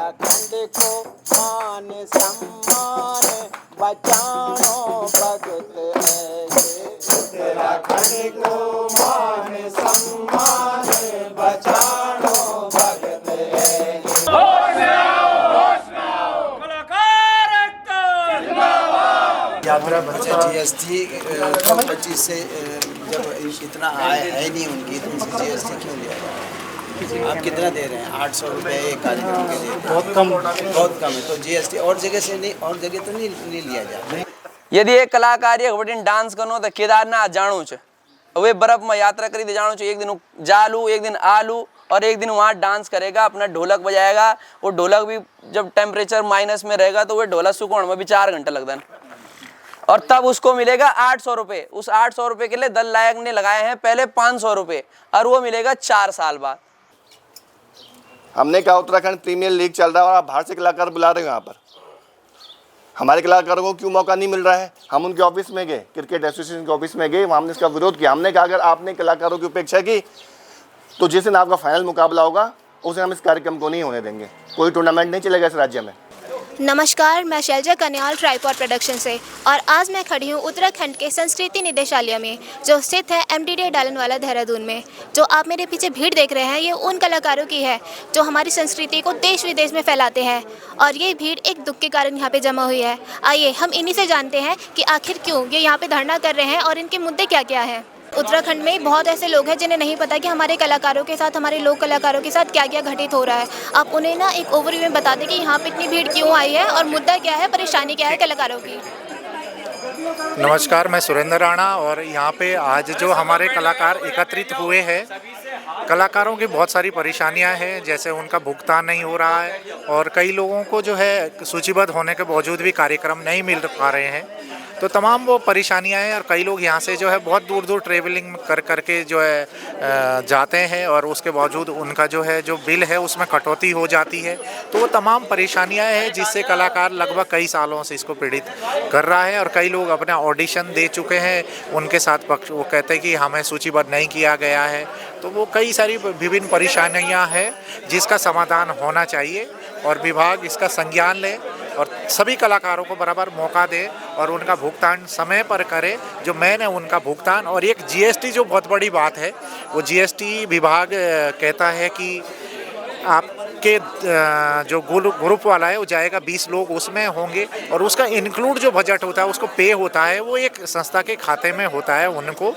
उत्तराखंड को मान सम्मान बचानो भगत ऐसे। उत्तराखंड को मान सम्मान बचानो भगत ऐसे। यात्रा बच्चे जीएसटी 25 से जब इतना आय है नहीं उनकी, तो उनसे जीएसटी क्यों लिया जाए? आप कितना दे रहे हैं? 800 रुपये एक कार्यक्रम के लिए, बहुत कम है। तो जीएसटी और जगह से नहीं, और जगह तो नहीं लिया जाए। यदि एक कलाकार एक वटीन डांस करनो तो केदारनाथ जाणु छे, वे बर्फ में यात्रा करी जाणु छे, एक दिन जालू एक दिन आलू और एक दिन वहाँ डांस करेगा, अपना ढोलक बजाएगा। वो ढोलक भी जब टेम्परेचर माइनस में रहेगा तो वो ढोलक सुखाने में भी 4 घंटे लगता है, और तब उसको मिलेगा 800 रुपये। उस 800 रुपये के लिए दल नायक ने लगाए हैं पहले 500 रुपये, और वो मिलेगा 4 साल बाद। हमने कहा उत्तराखंड प्रीमियर लीग चल रहा है और आप बाहर से कलाकार बुला रहे हो यहाँ पर, हमारे कलाकारों को क्यों मौका नहीं मिल रहा है? हम उनके ऑफिस में गए, क्रिकेट एसोसिएशन के ऑफिस में गए, वहाँ हमने इसका विरोध किया। हमने कहा अगर आपने कलाकारों की उपेक्षा की तो जिस दिन आपका फाइनल मुकाबला होगा उस दिन हम इस कार्यक्रम को नहीं होने देंगे। कोई टूर्नामेंट नहीं चलेगा इस राज्य में। नमस्कार, मैं शैलजा कन्याल ट्राइपॉड प्रोडक्शन से, और आज मैं खड़ी हूँ उत्तराखंड के संस्कृति निदेशालय में, जो स्थित है MTDA डालनवाला देहरादून में। जो आप मेरे पीछे भीड़ देख रहे हैं, ये उन कलाकारों की है जो हमारी संस्कृति को देश विदेश में फैलाते हैं, और ये भीड़ एक दुख के कारण यहाँ पे जमा हुई है। आइए हम इन्हीं से जानते हैं कि आखिर क्यों ये यहाँ पे धरना कर रहे हैं और इनके मुद्दे क्या क्या हैं। उत्तराखंड में बहुत ऐसे लोग हैं जिन्हें नहीं पता कि हमारे कलाकारों के साथ, हमारे लोक कलाकारों के साथ क्या क्या घटित हो रहा है। आप उन्हें ना एक ओवरव्यू में बता दें कि यहाँ पे इतनी भीड़ क्यों आई है और मुद्दा क्या है, परेशानी क्या है कलाकारों की। नमस्कार, मैं सुरेंद्र राणा, और यहाँ पे आज जो हमारे कलाकार एकत्रित हुए हैं, कलाकारों की बहुत सारी परेशानियां हैं, जैसे उनका भुगतान नहीं हो रहा है, और कई लोगों को जो है सूचीबद्ध होने के बावजूद भी कार्यक्रम नहीं मिल पा रहे हैं। तो तमाम वो परेशानियां हैं, और कई लोग यहाँ से जो है बहुत दूर दूर ट्रेवलिंग कर करके जो है जाते हैं, और उसके बावजूद उनका जो है जो बिल है उसमें कटौती हो जाती है। तो वो तमाम परेशानियां हैं जिससे कलाकार लगभग कई सालों से इसको पीड़ित कर रहा है, और कई लोग अपना ऑडिशन दे चुके हैं, उनके साथ पक्ष वो कहते हैं कि हमें सूचीबद्ध नहीं किया गया है। तो वो कई सारी विभिन्न परेशानियां हैं जिसका समाधान होना चाहिए, और विभाग इसका संज्ञान ले और सभी कलाकारों को बराबर मौका दे और उनका भुगतान समय पर करे, जो मेन है उनका भुगतान। और एक जीएसटी जो बहुत बड़ी बात है, वो जीएसटी विभाग कहता है कि आपके जो ग्रुप वाला है वो जाएगा, 20 लोग उसमें होंगे, और उसका इंक्लूड जो बजट होता है उसको पे होता है, वो एक संस्था के खाते में होता है। उनको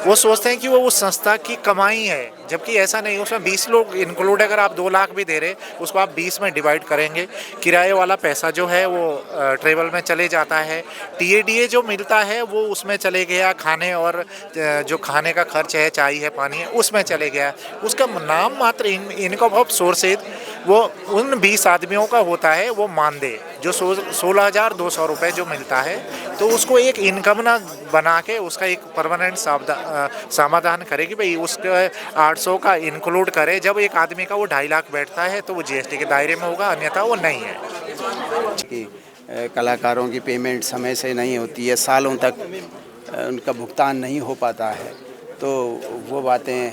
वो सोचते हैं कि वो उस संस्था की कमाई है, जबकि ऐसा नहीं। उसमें 20 लोग इंक्लूड, अगर आप 2 लाख भी दे रहे उसको आप 20 में डिवाइड करेंगे। किराए वाला पैसा जो है वो ट्रेवल में चले जाता है, TADA जो मिलता है वो उसमें चले गया, खाने और जो खाने का खर्च है, चाय है, पानी है, उसमें चले गया। उसका नाम मात्र इनकम ऑफ सोर्सेज वो उन 20 आदमियों का होता है, वो मानदेय जो 16,200 रुपये जो मिलता है, तो उसको एक इनकम ना बना के उसका एक परमानेंट समाधान करेगी भाई, उसके 800 का इंक्लूड करे। जब एक आदमी का वो 2.5 लाख बैठता है तो वो जीएसटी के दायरे में होगा, अन्यथा वो नहीं है। कि कलाकारों की पेमेंट समय से नहीं होती है, सालों तक उनका भुगतान नहीं हो पाता है, तो वो बातें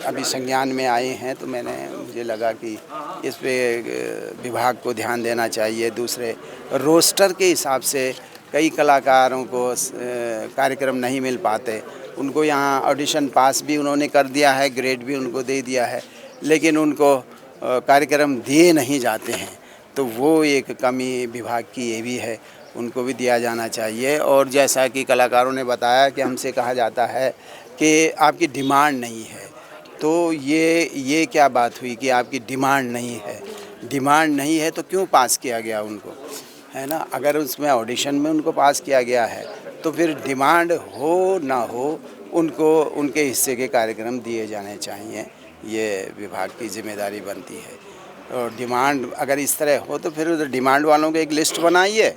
अभी संज्ञान में आए हैं। तो मुझे लगा कि इस पे विभाग को ध्यान देना चाहिए। दूसरे रोस्टर के हिसाब से कई कलाकारों को कार्यक्रम नहीं मिल पाते, उनको यहाँ ऑडिशन पास भी उन्होंने कर दिया है, ग्रेड भी उनको दे दिया है, लेकिन उनको कार्यक्रम दिए नहीं जाते हैं। तो वो एक कमी विभाग की ये भी है, उनको भी दिया जाना चाहिए। और जैसा कि कलाकारों ने बताया कि हमसे कहा जाता है कि आपकी डिमांड नहीं है, तो ये क्या बात हुई कि आपकी डिमांड नहीं है? डिमांड नहीं है तो क्यों पास किया गया उनको, है ना? अगर उसमें ऑडिशन में उनको पास किया गया है तो फिर डिमांड हो ना हो उनको उनके हिस्से के कार्यक्रम दिए जाने चाहिए। ये विभाग की जिम्मेदारी बनती है। और डिमांड अगर इस तरह हो तो फिर उधर डिमांड वालों की एक लिस्ट बनाइए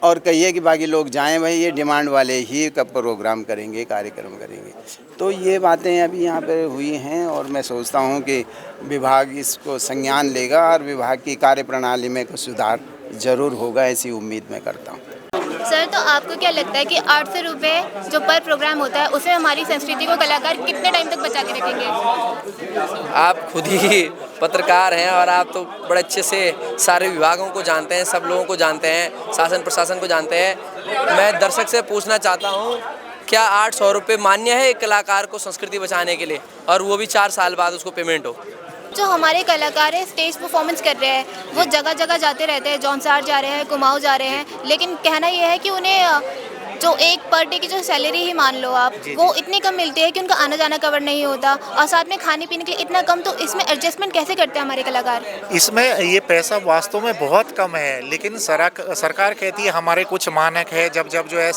और कहिए कि बाकी लोग जाएं, भाई ये डिमांड वाले ही कब प्रोग्राम करेंगे, कार्यक्रम करेंगे। तो ये बातें अभी यहाँ पे हुई हैं, और मैं सोचता हूँ कि विभाग इसको संज्ञान लेगा और विभाग की कार्यप्रणाली में कुछ सुधार ज़रूर होगा, ऐसी उम्मीद मैं करता हूँ। सर, तो आपको क्या लगता है कि 800 रुपये जो पर प्रोग्राम होता है उसमें हमारी संस्कृति को कलाकार कितने टाइम तक बचा के रखेंगे? आप खुद ही पत्रकार हैं और आप तो बड़े अच्छे से सारे विभागों को जानते हैं, सब लोगों को जानते हैं, शासन प्रशासन को जानते हैं। मैं दर्शक से पूछना चाहता हूँ, क्या 800 रुपये मान्य है एक कलाकार को संस्कृति बचाने के लिए, और वो भी 4 साल बाद उसको पेमेंट हो? जो हमारे कलाकार हैं स्टेज परफॉर्मेंस कर रहे हैं, वो जगह जगह जाते रहते हैं, जौनसार जा रहे हैं, कुमाऊं जा रहे हैं, लेकिन कहना यह है कि उन्हें जो एक पर डे की जो सैलरी ही मान लो आप, वो इतनी कम मिलती है कि उनका आना जाना कवर नहीं होता, और साथ में खाने पीने के लिए इतना कम। तो इसमें एडजस्टमेंट कैसे करते हैं हमारे कलाकार? इसमें ये पैसा वास्तव में बहुत कम है, लेकिन सरकार कहती है हमारे कुछ मानक है, जब जब जो है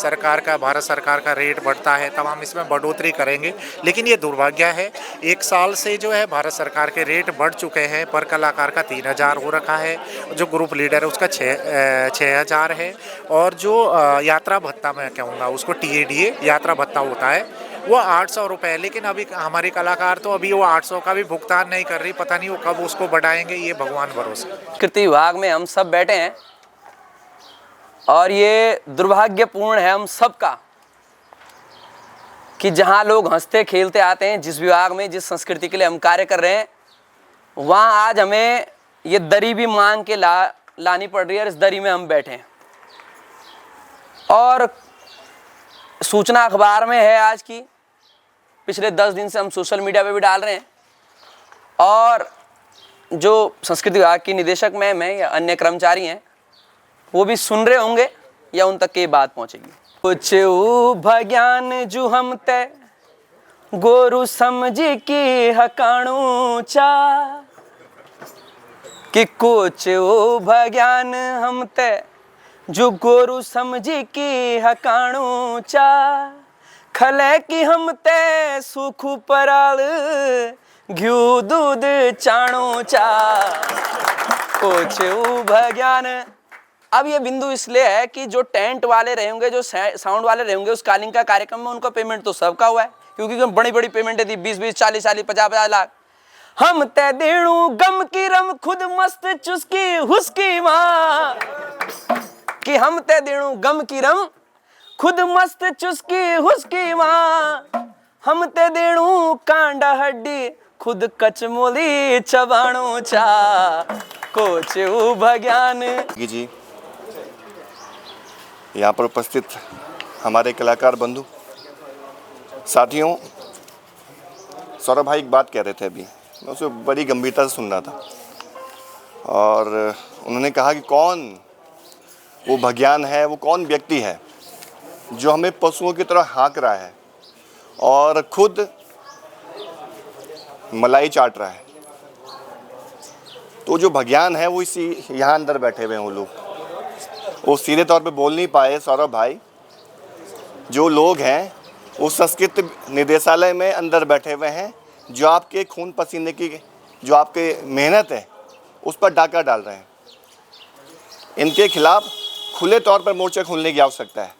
भारत सरकार का रेट बढ़ता है तब हम इसमें बढ़ोतरी करेंगे। लेकिन ये दुर्भाग्य है, 1 साल से जो है भारत सरकार के रेट बढ़ चुके हैं। पर कलाकार का 3000 हो रखा है, जो ग्रुप लीडर है उसका 6000 है, और जो यात्रा भत्ता मैं कहूँगा उसको TADA यात्रा भत्ता होता है वो 800 रुपये। लेकिन अभी हमारे कलाकार तो अभी वो 800 का भी भुगतान नहीं कर रही, पता नहीं वो कब उसको बढ़ाएंगे, ये भगवान भरोसे। संस्कृति विभाग में हम सब बैठे हैं और ये दुर्भाग्यपूर्ण है हम सबका कि जहाँ लोग हंसते खेलते आते हैं, जिस विभाग में जिस संस्कृति के लिए हम कार्य कर रहे हैं, वहाँ आज हमें ये दरी भी मांग के लानी पड़ रही है, और इस दरी में हम बैठे हैं। और सूचना अखबार में है आज की, पिछले 10 दिन से हम सोशल मीडिया पे भी डाल रहे हैं, और जो संस्कृति विभाग की निदेशक मैम है या अन्य कर्मचारी हैं वो भी सुन रहे होंगे या उन तक ये बात पहुंचेगी। कुछ भज्ञान जो हम ते गोरु समझी की हकाणू चा, कि कुछ भज्ञान हम ते जो गोरु समझी की हकाणू चा, खले की हम ते सुख पराल घ्यू दूध चाणू चा, कुछ भज्ञान। अब ये बिंदु इसलिए है कि जो टेंट वाले रहेंगे, जो साउंड वाले रहेंगे उस कालिंग का कार्यक्रम में, उनका पेमेंट तो सबका हुआ है, क्योंकि बड़ी बड़ी पेमेंट थी 20-20, 40-40, 50-50 लाख। हम ते देणू गम की रम खुद मस्त चुस्की हुस्की माँ, कि हम ते देणू गम की रम खुद मस्त चुस्की हुस्की माँ, हम ते देणू कांडा हड्डी खुद कचमोली चबाणू चा, कुछ भज्ञान। जी यहाँ पर उपस्थित हमारे कलाकार बंधु साथियों, सौरभ भाई एक बात कह रहे थे अभी, मैं उसे बड़ी गंभीरता से सुन रहा था, और उन्होंने कहा कि कौन वो भज्ञान है, वो कौन व्यक्ति है जो हमें पशुओं की तरह हाँक रहा है और खुद मलाई चाट रहा है। तो जो भज्ञान है वो इसी यहाँ अंदर बैठे हुए हैं वो लोग, वो सीधे तौर पे बोल नहीं पाए सौरभ भाई। जो लोग हैं वो संस्कृत निदेशालय में अंदर बैठे हुए हैं, जो आपके खून पसीने की, जो आपके मेहनत है उस पर डाका डाल रहे हैं। इनके खिलाफ खुले तौर पर मोर्चा खोलने की आवश्यकता है,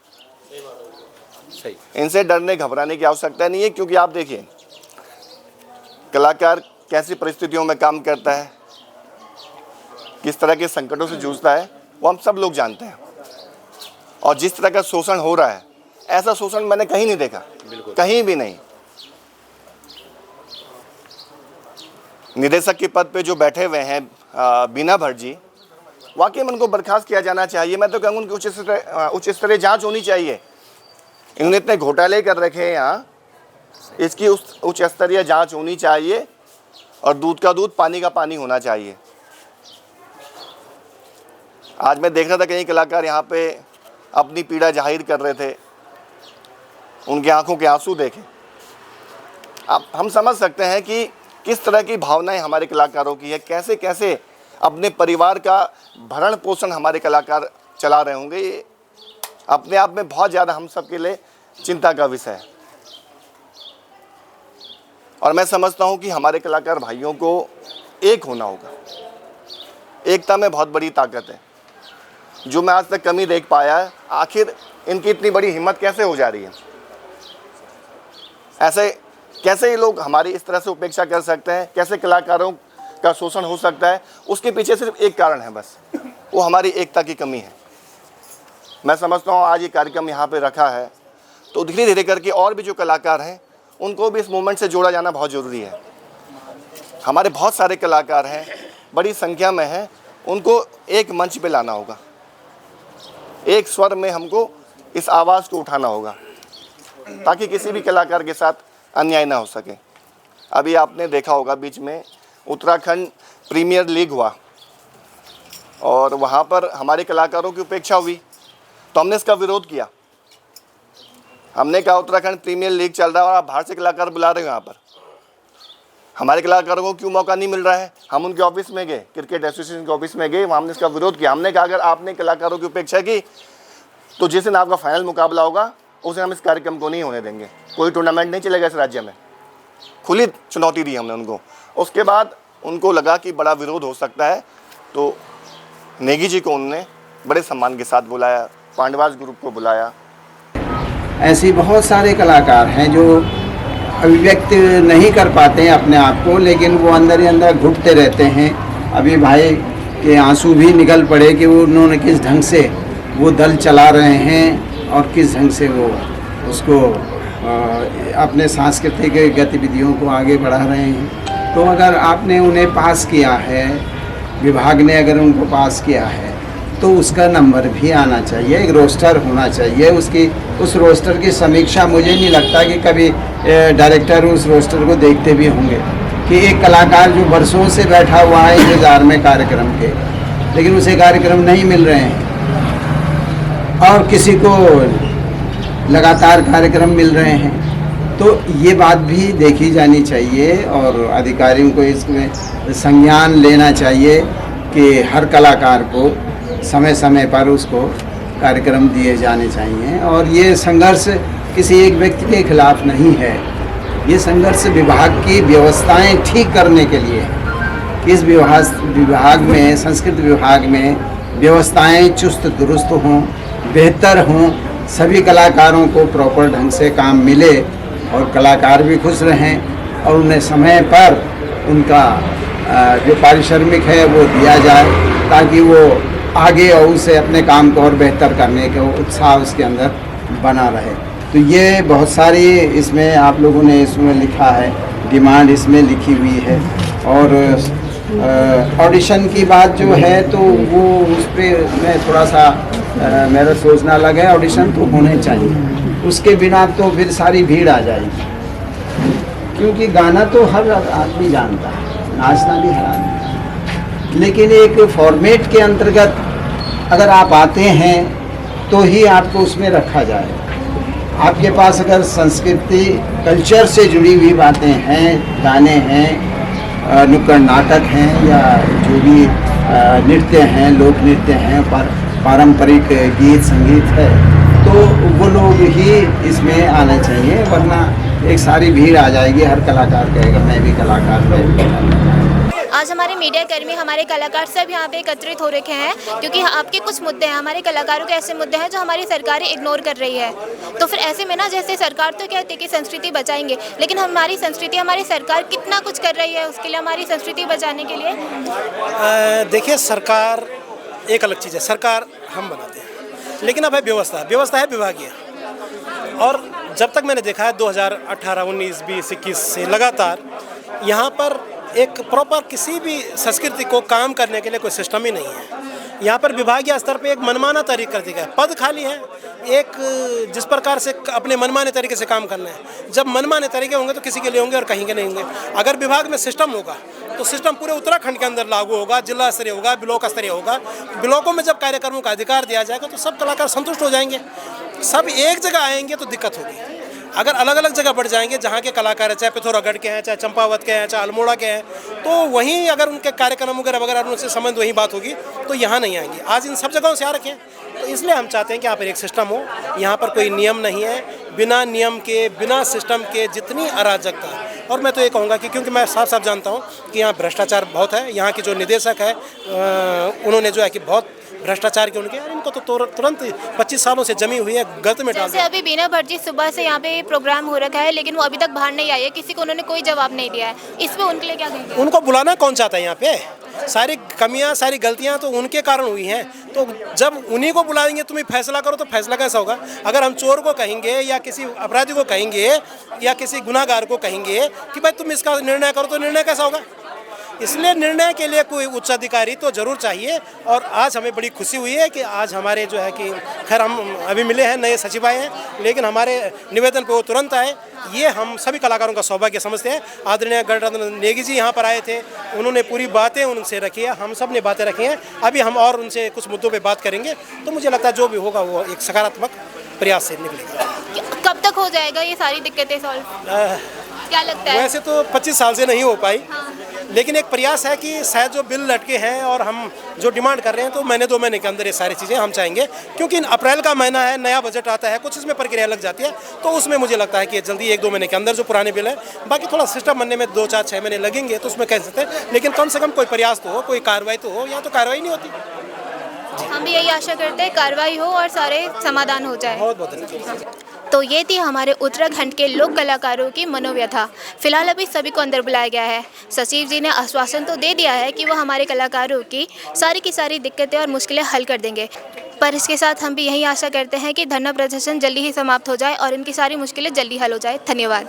इनसे डरने घबराने की आवश्यकता नहीं है, क्योंकि आप देखिए कलाकार कैसी परिस्थितियों में काम करता है, किस तरह के संकटों से जूझता है, वो हम सब लोग जानते हैं। और जिस तरह का शोषण हो रहा है, ऐसा शोषण मैंने कहीं नहीं देखा, कहीं भी नहीं। निदेशक के पद पे जो बैठे हुए हैं बीना भट्ट जी, वाकई में उनको बर्खास्त किया जाना चाहिए। मैं तो कहूँगा उनकी उच्च स्तरीय जांच होनी चाहिए। इन्होंने इतने घोटाले कर रखे हैं यहाँ, इसकी उच्च स्तरीय जांच होनी चाहिए, और दूध का दूध पानी का पानी होना चाहिए। आज मैं देख रहा था कई कलाकार यहाँ पे अपनी पीड़ा जाहिर कर रहे थे, उनकी आंखों के आंसू देखे। अब हम समझ सकते हैं कि किस तरह की भावनाएं हमारे कलाकारों की है, कैसे कैसे अपने परिवार का भरण पोषण हमारे कलाकार चला रहे होंगे। ये अपने आप में बहुत ज़्यादा हम सब के लिए चिंता का विषय है। और मैं समझता हूँ कि हमारे कलाकार भाइयों को एक होना होगा। एकता में बहुत बड़ी ताकत है, जो मैं आज तक कमी देख पाया है। आखिर इनकी इतनी बड़ी हिम्मत कैसे हो जा रही है? ऐसे कैसे ये लोग हमारी इस तरह से उपेक्षा कर सकते हैं? कैसे कलाकारों का शोषण हो सकता है? उसके पीछे सिर्फ एक कारण है, बस वो हमारी एकता की कमी है। मैं समझता हूँ आज ये कार्यक्रम यहाँ पे रखा है तो धीरे धीरे करके और भी जो कलाकार हैं उनको भी इस मूवमेंट से जोड़ा जाना बहुत ज़रूरी है। हमारे बहुत सारे कलाकार हैं, बड़ी संख्या में हैं, उनको एक मंच पे लाना होगा, एक स्वर में हमको इस आवाज़ को उठाना होगा ताकि किसी भी कलाकार के साथ अन्याय ना हो सके। अभी आपने देखा होगा बीच में उत्तराखंड प्रीमियर लीग हुआ और वहाँ पर हमारे कलाकारों की उपेक्षा हुई तो हमने इसका विरोध किया। हमने कहा उत्तराखंड प्रीमियर लीग चल रहा है और आप बाहर से कलाकार बुला रहे हो, यहाँ पर हमारे कलाकारों को क्यों मौका नहीं मिल रहा है। हम उनके ऑफिस में गए, क्रिकेट एसोसिएशन के ऑफिस में गए, वहाँ हमने इसका विरोध किया। हमने कहा अगर आपने कलाकारों की उपेक्षा की तो जिस दिन आपका फाइनल मुकाबला होगा उस दिन हम इस कार्यक्रम को नहीं होने देंगे, कोई टूर्नामेंट नहीं चलेगा इस राज्य में। खुली चुनौती दी हमने उनको। उसके बाद उनको लगा कि बड़ा विरोध हो सकता है तो नेगी जी को उन्होंने बड़े सम्मान के साथ बुलाया, पांडवास ग्रुप को बुलाया। ऐसे बहुत सारे कलाकार हैं जो अभिव्यक्त नहीं कर पाते हैं अपने आप को, लेकिन वो अंदर ही अंदर घुटते रहते हैं। अभी भाई के आंसू भी निकल पड़े कि वो उन्होंने किस ढंग से वो दल चला रहे हैं और किस ढंग से वो उसको अपने सांस्कृतिक गतिविधियों को आगे बढ़ा रहे हैं। तो अगर आपने उन्हें पास किया है, विभाग ने अगर उनको पास किया है तो उसका नंबर भी आना चाहिए, एक रोस्टर होना चाहिए। उस रोस्टर की समीक्षा मुझे नहीं लगता कि कभी डायरेक्टर उस रोस्टर को देखते भी होंगे कि एक कलाकार जो बरसों से बैठा हुआ है इंतजार में कार्यक्रम के, लेकिन उसे कार्यक्रम नहीं मिल रहे हैं और किसी को लगातार कार्यक्रम मिल रहे हैं, तो ये बात भी देखी जानी चाहिए और अधिकारियों को इसमें संज्ञान लेना चाहिए कि हर कलाकार को समय समय पर उसको कार्यक्रम दिए जाने चाहिए। और ये संघर्ष किसी एक व्यक्ति के खिलाफ नहीं है, ये संघर्ष विभाग की व्यवस्थाएं ठीक करने के लिए है कि इस विभाग में, संस्कृति विभाग में व्यवस्थाएं चुस्त दुरुस्त हों, बेहतर हों, सभी कलाकारों को प्रॉपर ढंग से काम मिले और कलाकार भी खुश रहें और उन्हें समय पर उनका जो पारिश्रमिक है वो दिया जाए ताकि वो आगे और उसे अपने काम को और बेहतर करने का उत्साह उसके अंदर बना रहे। तो ये बहुत सारी इसमें आप लोगों ने इसमें लिखा है, डिमांड इसमें लिखी हुई है। और ऑडिशन की बात जो है तो वो उस पर मैं थोड़ा सा मेरा सोचना लगा है, ऑडिशन तो होने चाहिए, उसके बिना तो फिर सारी भीड़ आ जाएगी, क्योंकि गाना तो हर आदमी जानता है, नाचना भी हर आदमी, लेकिन एक फॉर्मेट के अंतर्गत अगर आप आते हैं तो ही आपको उसमें रखा जाए। आपके पास अगर संस्कृति कल्चर से जुड़ी हुई बातें हैं, गाने हैं, नुक्कड़ नाटक हैं या जो भी नृत्य हैं, लोक नृत्य हैं, पारंपरिक गीत संगीत है, तो वो लोग ही इसमें आना चाहिए, वरना एक सारी भीड़ आ जाएगी। हर कलाकार कहेगा मैं भी कलाकार, मैं भी कलाकार। आज हमारे मीडिया कर्मी, हमारे कलाकार सब यहाँ पे एकत्रित हो रखे हैं क्योंकि आपके कुछ मुद्दे हैं, हमारे कलाकारों के ऐसे मुद्दे हैं जो हमारी सरकारें इग्नोर कर रही है। तो फिर ऐसे में ना, जैसे सरकार तो कहती है कि संस्कृति बचाएंगे, लेकिन हमारी संस्कृति, हमारी सरकार कितना कुछ कर रही है उसके लिए, हमारी संस्कृति बचाने के लिए। देखिए, सरकार एक अलग चीज़ है, सरकार हम बनाते हैं, लेकिन अब है व्यवस्था, व्यवस्था है विभागीय। और जब तक मैंने देखा है 2018, 19, 20, 21 से लगातार यहाँ पर एक प्रॉपर किसी भी संस्कृति को काम करने के लिए कोई सिस्टम ही नहीं है। यहाँ पर विभागीय स्तर पे एक मनमाना तरीका कर दिया गया है, पद खाली है, एक जिस प्रकार से अपने मनमाने तरीके से काम करना है। जब मनमाने तरीके होंगे तो किसी के लिए होंगे और कहीं के नहीं होंगे। अगर विभाग में सिस्टम होगा तो सिस्टम पूरे उत्तराखंड के अंदर लागू होगा, जिला स्तरीय होगा, ब्लॉक स्तरीय होगा। ब्लॉकों में जब कार्यक्रमों का अधिकार दिया जाएगा तो सब कलाकार संतुष्ट हो जाएंगे, सब एक जगह आएंगे तो दिक्कत होगी। अगर अलग अलग जगह बढ़ जाएंगे, जहाँ के कलाकार हैं, चाहे पिथौरागढ़ के हैं, चाहे चंपावत के हैं, चाहे अल्मोड़ा के हैं, तो वहीं अगर उनके कार्यक्रम वगैरह वगैरह उनसे संबंध वहीं बात होगी तो यहाँ नहीं आएंगे। आज इन सब जगहों से आ रखे हैं, तो इसलिए हम चाहते हैं कि यहाँ पर एक सिस्टम हो। यहाँ पर कोई नियम नहीं है, बिना नियम के, बिना सिस्टम के जितनी अराजकता है। और मैं तो ये कहूँगा कि क्योंकि मैं साफ साफ जानता हूँ कि यहाँ भ्रष्टाचार बहुत है। यहाँ की जो निदेशक है उन्होंने जो है कि बहुत भ्रष्टाचार के उनके, यार इनको तो तुरंत 25 सालों से जमी हुई है, गलत में डाल दिया। अभी बीना भट्टी सुबह से यहाँ पे प्रोग्राम हो रखा है, लेकिन वो अभी तक बाहर नहीं आई है, किसी को उन्होंने कोई जवाब नहीं दिया है। इस पे उनके लिए क्या कहेंगे? उनको बुलाना कौन चाहता है? यहाँ पे सारी कमियां, सारी गलतियां तो उनके कारण हुई हैं, तो तो जब उन्हीं को बुलाएंगे तुम्हें फैसला करो, तो फैसला कैसा होगा? अगर हम चोर को कहेंगे या किसी अपराधी को कहेंगे या किसी गुनाहगार को कहेंगे कि भाई तुम इसका निर्णय करो, तो निर्णय कैसा होगा? इसलिए निर्णय के लिए कोई उच्च अधिकारी तो जरूर चाहिए। और आज हमें बड़ी खुशी हुई है कि आज हमारे जो है कि खैर हम अभी मिले हैं, नए सचिव आए हैं, लेकिन हमारे निवेदन पे वो तुरंत आए। ये हम सभी कलाकारों का सौभाग्य समझते हैं। आदरणीय गणरत्न नेगी जी यहाँ पर आए थे, उन्होंने पूरी बातें उनसे रखी है, हम सब ने बातें रखी हैं। अभी हम और उनसे कुछ मुद्दों पर बात करेंगे, तो मुझे लगता है जो भी होगा वो एक सकारात्मक प्रयास से निकलेगा। कब तक हो जाएगा ये सारी दिक्कतें सॉल्व, क्या लगता है? वैसे तो 25 साल से नहीं हो पाई, लेकिन एक प्रयास है कि शायद जो बिल लटके हैं और हम जो डिमांड कर रहे हैं, तो महीने 2 महीने के अंदर ये सारी चीज़ें हम चाहेंगे। क्योंकि अप्रैल का महीना है, नया बजट आता है, कुछ इसमें प्रक्रिया लग जाती है, तो उसमें मुझे लगता है कि जल्दी 1-2 महीने के अंदर जो पुराने बिल है, बाकी थोड़ा सिस्टम बनने में 2, 4, 6 महीने लगेंगे, तो उसमें कह सकते हैं। लेकिन कम से कम कोई प्रयास तो हो, कोई कार्रवाई तो हो, या तो कार्रवाई नहीं होती। हम भी यही आशा करते हैं कार्रवाई हो और सारे समाधान हो जाए। बहुत बहुत धन्यवाद। तो ये थी हमारे उत्तराखंड के लोक कलाकारों की मनोव्यथा। फिलहाल अभी सभी को अंदर बुलाया गया है। सचिव जी ने आश्वासन तो दे दिया है कि वो हमारे कलाकारों की सारी दिक्कतें और मुश्किलें हल कर देंगे, पर इसके साथ हम भी यही आशा करते हैं कि धरना प्रदर्शन जल्दी ही समाप्त हो जाए और इनकी सारी मुश्किलें जल्दी हल हो जाए। धन्यवाद।